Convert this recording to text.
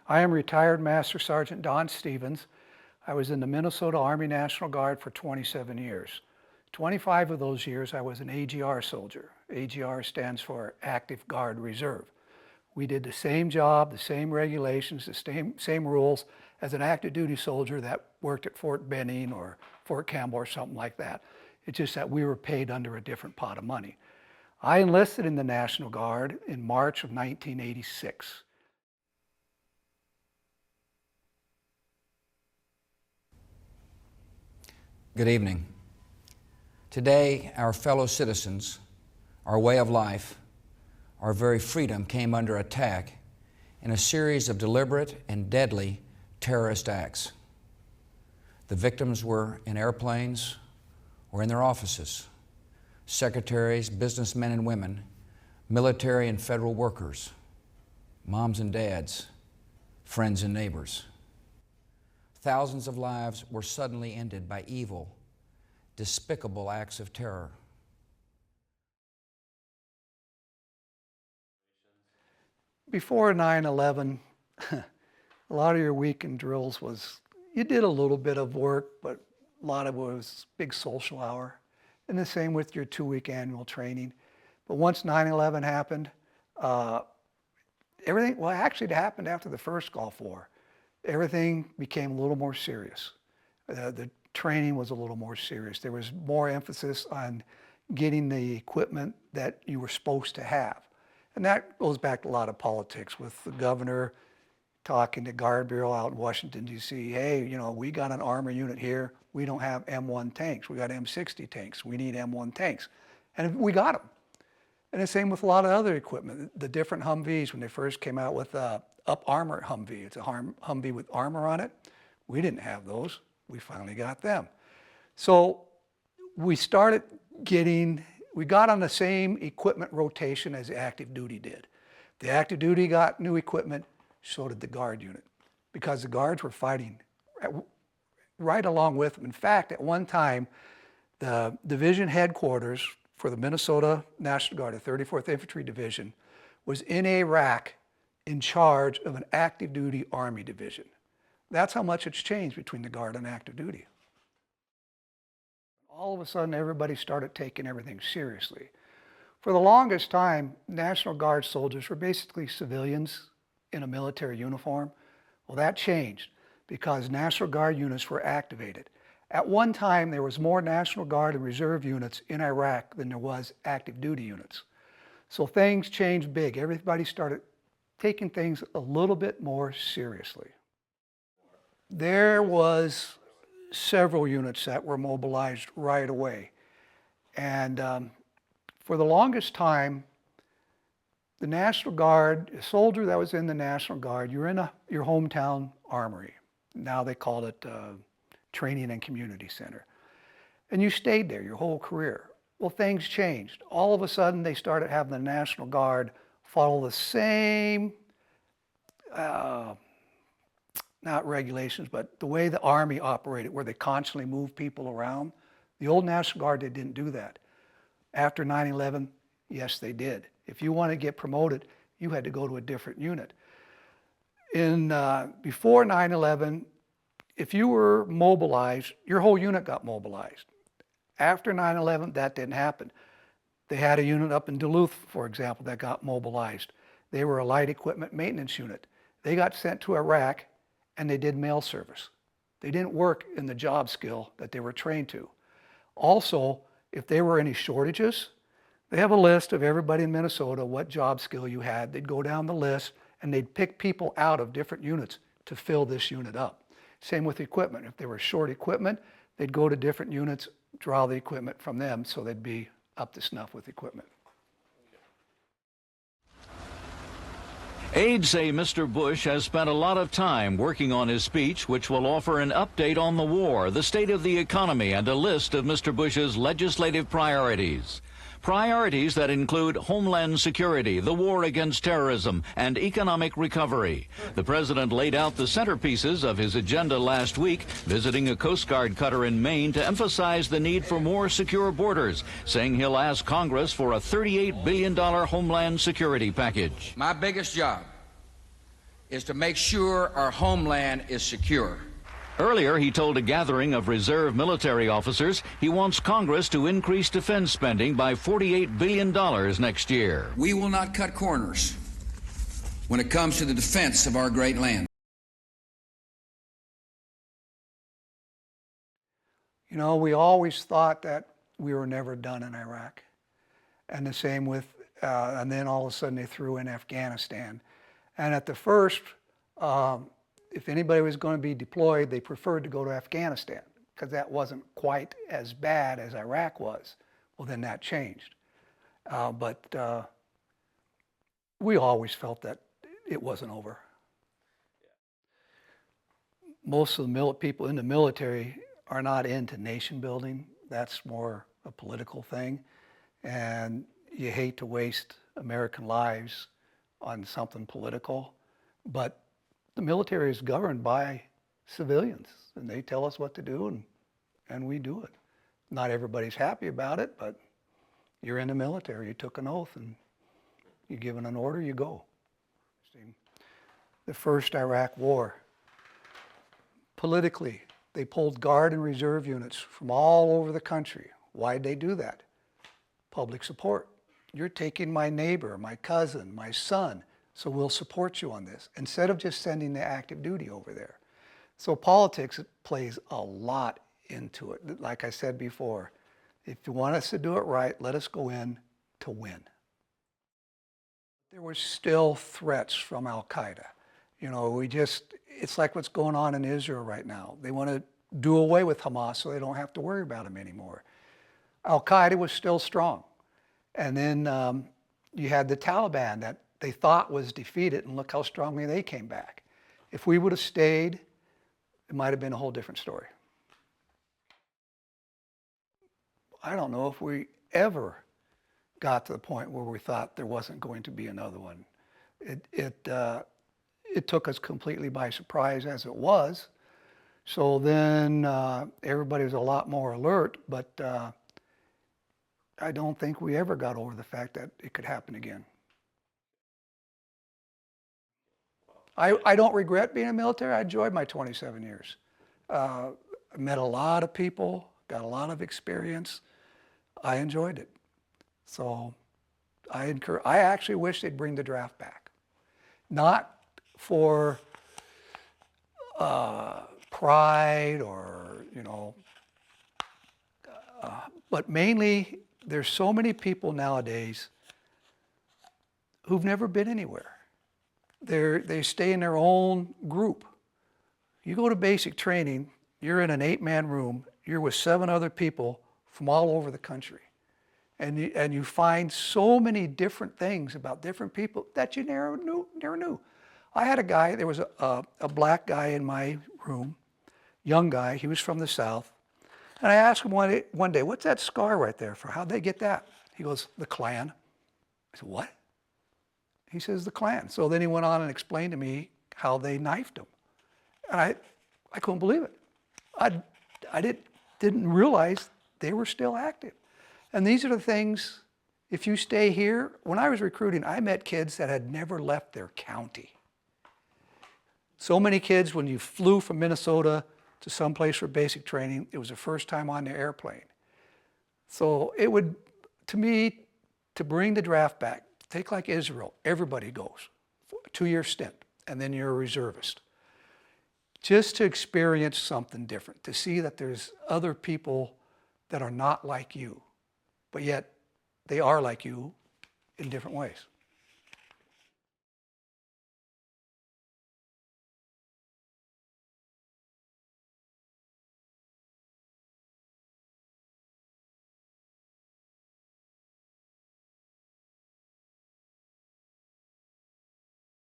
I am retired Master Sergeant Don Stevens. I was in the Minnesota Army National Guard for 27 years. 25 of those years I was an AGR soldier. AGR stands for Active Guard Reserve. We did the same job, the same regulations, the same rules as an active duty soldier that worked at Fort Benning or Fort Campbell or something like that. It's just that we were paid under a different pot of money. I enlisted in the National Guard in March of 1986. Good evening. Today, our fellow citizens, our way of life, our very freedom came under attack in a series of deliberate and deadly terrorist acts. The victims were in airplanes or in their offices, secretaries, businessmen and women, military and federal workers, moms and dads, friends and neighbors. Thousands of lives were suddenly ended by evil, despicable acts of terror. Before 9/11, a lot of your weekend drills was, you did a little bit of work, but a lot of it was big social hour. And the same with your 2-week annual training. But once 9/11 happened, everything, well, actually it happened after the first Gulf War. Everything became a little more serious. The training was a little more serious. There was more emphasis on getting the equipment that you were supposed to have. And that goes back to a lot of politics with the governor talking to Guard Bureau out in Washington, D.C. Hey, you know, we got an armor unit here. We don't have M1 tanks. We got M60 tanks. We need M1 tanks. And we got them. And the same with a lot of other equipment. The different Humvees, when they first came out with Up Armor Humvee. It's a Humvee with armor on it. We didn't have those. We finally got them. So we got on the same equipment rotation as the active duty did. The active duty got new equipment, so did the Guard unit, because the Guards were fighting right along with them. In fact, at one time, the division headquarters for the Minnesota National Guard, the 34th Infantry Division, was in Iraq in charge of an active duty Army division. That's how much it's changed between the Guard and active duty. All of a sudden, everybody started taking everything seriously. For the longest time, National Guard soldiers were basically civilians in a military uniform. Well, that changed because National Guard units were activated. At one time, there was more National Guard and Reserve units in Iraq than there was active duty units. So things changed big. Everybody started taking things a little bit more seriously. There was several units that were mobilized right away. And for the longest time, the National Guard, a soldier that was in the National Guard, you're in your hometown armory. Now they call it Training and Community Center. And you stayed there your whole career. Well, things changed. All of a sudden, they started having the National Guard follow the same, not regulations, but the way the Army operated, where they constantly moved people around. The old National Guard, they didn't do that. After 9/11, yes, they did. If you want to get promoted, you had to go to a different unit. Before 9/11, if you were mobilized, your whole unit got mobilized. After 9/11, that didn't happen. They had a unit up in Duluth, for example, that got mobilized. They were a light equipment maintenance unit. They got sent to Iraq and they did mail service. They didn't work in the job skill that they were trained to. Also, if there were any shortages, they have a list of everybody in Minnesota, what job skill you had. They'd go down the list and they'd pick people out of different units to fill this unit up. Same with equipment. If there were short equipment, they'd go to different units, draw the equipment from them so they'd be up to snuff with equipment. Aides say Mr. Bush has spent a lot of time working on his speech, which will offer an update on the war, the state of the economy, and a list of Mr. Bush's legislative priorities. Priorities that include homeland security, the war against terrorism, and economic recovery. The president laid out the centerpieces of his agenda last week, visiting a Coast Guard cutter in Maine to emphasize the need for more secure borders, saying he'll ask Congress for a $38 billion homeland security package. My biggest job is to make sure our homeland is secure. Earlier, he told a gathering of reserve military officers he wants Congress to increase defense spending by $48 billion next year. We will not cut corners when it comes to the defense of our great land. You know, we always thought that we were never done in Iraq. And the same with, and then all of a sudden they threw in Afghanistan. And at the first, if anybody was going to be deployed, they preferred to go to Afghanistan because that wasn't quite as bad as Iraq was. Well, then that changed. But we always felt that it wasn't over. Most of the people in the military are not into nation building. That's more a political thing. And you hate to waste American lives on something political. But the military is governed by civilians, and they tell us what to do, and we do it. Not everybody's happy about it, but you're in the military. You took an oath, and you're given an order, you go. The first Iraq War, politically, they pulled Guard and Reserve units from all over the country. Why'd they do that? Public support. You're taking my neighbor, my cousin, my son, so we'll support you on this, instead of just sending the active duty over there. So politics plays a lot into it. Like I said before, if you want us to do it right, let us go in to win. There were still threats from Al-Qaeda. You know, it's like what's going on in Israel right now. They want to do away with Hamas so they don't have to worry about them anymore. Al-Qaeda was still strong. And then you had the Taliban that they thought was defeated, and look how strongly they came back. If we would have stayed, it might have been a whole different story. I don't know if we ever got to the point where we thought there wasn't going to be another one. It took us completely by surprise as it was. So then everybody was a lot more alert, but I don't think we ever got over the fact that it could happen again. I don't regret being in the military. I enjoyed my 27 years. I met a lot of people, got a lot of experience. I enjoyed it. So I actually wish they'd bring the draft back. Not for pride or, you know, but mainly there's so many people nowadays who've never been anywhere. They stay in their own group. You go to basic training, you're in an 8-man room, you're with 7 other people from all over the country. And you find so many different things about different people that you never knew. I had a guy, there was a black guy in my room, young guy, he was from the South. And I asked him one day, what's that scar right there for? How'd they get that? He goes, the Klan. I said, what? He says, the Klan. So then he went on and explained to me how they knifed him. And I couldn't believe it. I didn't realize they were still active. And these are the things, if you stay here, when I was recruiting, I met kids that had never left their county. So many kids, when you flew from Minnesota to someplace for basic training, it was the first time on the airplane. So it would, to me, to bring the draft back, take like Israel, everybody goes, for a 2-year stint, and then you're a reservist. Just to experience something different, to see that there's other people that are not like you, but yet they are like you in different ways.